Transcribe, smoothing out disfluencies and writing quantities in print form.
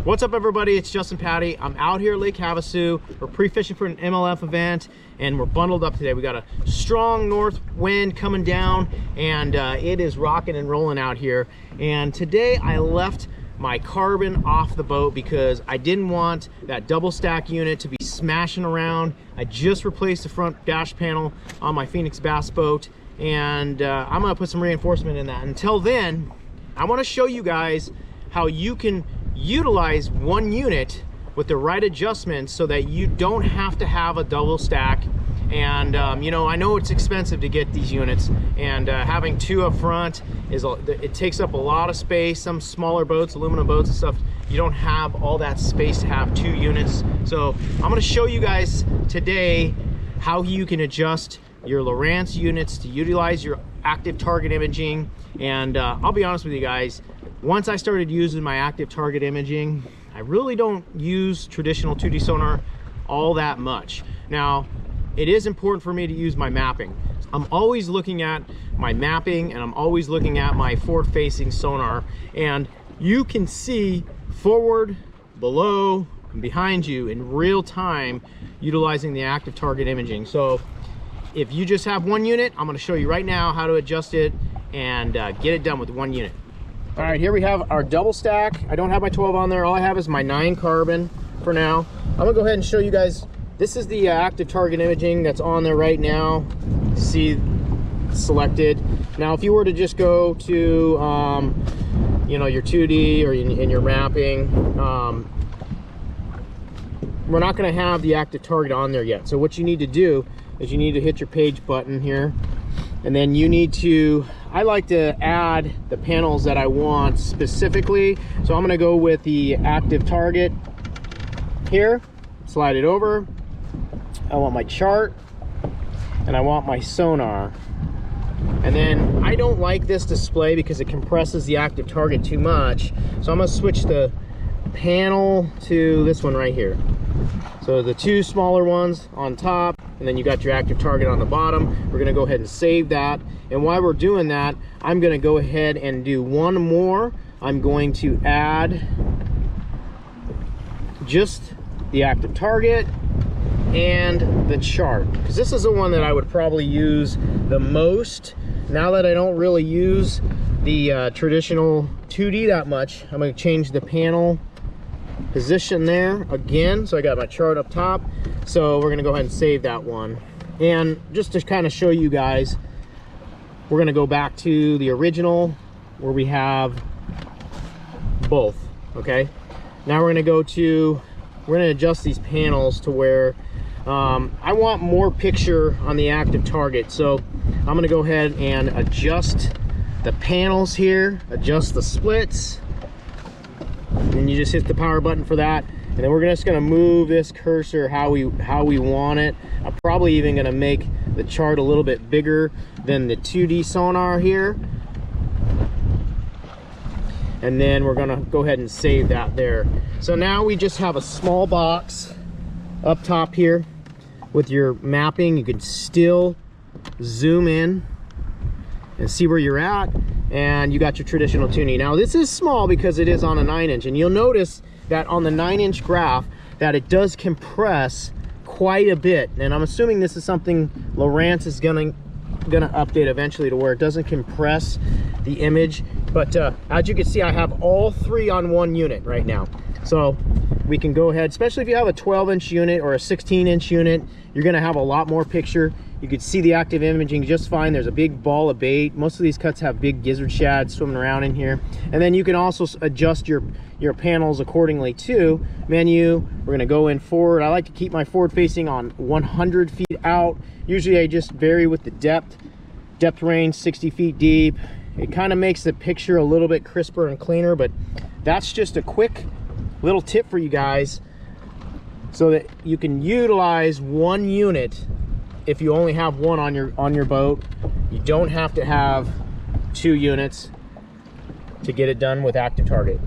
What's up, everybody? It's Justin Patty. I'm out here at Lake Havasu. We're pre-fishing for an MLF event, and we're bundled up today. We got a strong north wind coming down, and it is rocking and rolling out here. And today I left my carbon off the boat because I didn't want that double stack unit to be smashing around. I just replaced the front dash panel on my Phoenix bass boat, and I'm gonna put some reinforcement in that. Until then, I want to show you guys how you can utilize one unit with the right adjustments so that you don't have to have a double stack. And you know, I know it's expensive to get these units, and having two up front it takes up a lot of space. Some smaller boats, aluminum boats and stuff, you don't have all that space to have two units. So I'm going to show you guys today how you can adjust your Lowrance units to utilize your active target imaging. And I'll be honest with you guys, once I started using my active target imaging, I really don't use traditional 2D sonar all that much. Now, it is important for me to use my mapping. I'm always looking at my mapping, and I'm always looking at my forward-facing sonar, and you can see forward, below, and behind you in real time utilizing the active target imaging. So if you just have one unit, I'm going to show you right now how to adjust it and get it done with one unit. All right, here we have our double stack. I don't have my 12 on there. All I have is my 9 carbon for now. I'm gonna go ahead and show you guys. This is the active target imaging that's on there right now. See, selected. Now, if you were to just go to, you know, your 2D or in your mapping, we're not gonna have the active target on there yet. So what you need to do is you need to hit your page button here, and then you need to, I like to add the panels that I want specifically. So I'm gonna go with the active target here, slide it over. I want my chart, and I want my sonar. And then I don't like this display because it compresses the active target too much. So I'm gonna switch the panel to this one right here. So the two smaller ones on top, and then you got your active target on the bottom. We're gonna go ahead and save that. And while we're doing that, I'm gonna go ahead and do one more. I'm going to add just the active target and the chart, because this is the one that I would probably use the most. Now that I don't really use the traditional 2D that much, I'm gonna change the panel position there again. So I got my chart up top. So we're gonna go ahead and save that one. And just to kind of show you guys, we're gonna go back to the original where we have both, okay? Now we're gonna adjust these panels to where I want more picture on the active target. So I'm gonna go ahead and adjust the panels here, adjust the splits, and you just hit the power button for that. And then we're just gonna move this cursor how we want it. I'm probably even gonna make the chart a little bit bigger than the 2D sonar here. And then we're gonna go ahead and save that there. So now we just have a small box up top here with your mapping. You can still zoom in and see where you're at, and you got your traditional tuning. Now this is small because it is on a 9-inch, and you'll notice that on the 9-inch graph that it does compress quite a bit. And I'm assuming this is something Lowrance is gonna update eventually to where it doesn't compress the image. But as you can see, I have all 3 on one unit right now. So we can go ahead, especially if you have a 12-inch unit or a 16-inch unit, you're gonna have a lot more picture. You can see the active imaging just fine. There's a big ball of bait. Most of these cuts have big gizzard shad swimming around in here. And then you can also adjust your panels accordingly too. Menu, we're gonna go in forward. I like to keep my forward facing on 100 feet out. Usually I just vary with the depth range, 60 feet deep. It kind of makes the picture a little bit crisper and cleaner, but that's just a quick little tip for you guys so that you can utilize one unit. If you only have one on your boat, you don't have to have 2 units to get it done with active target.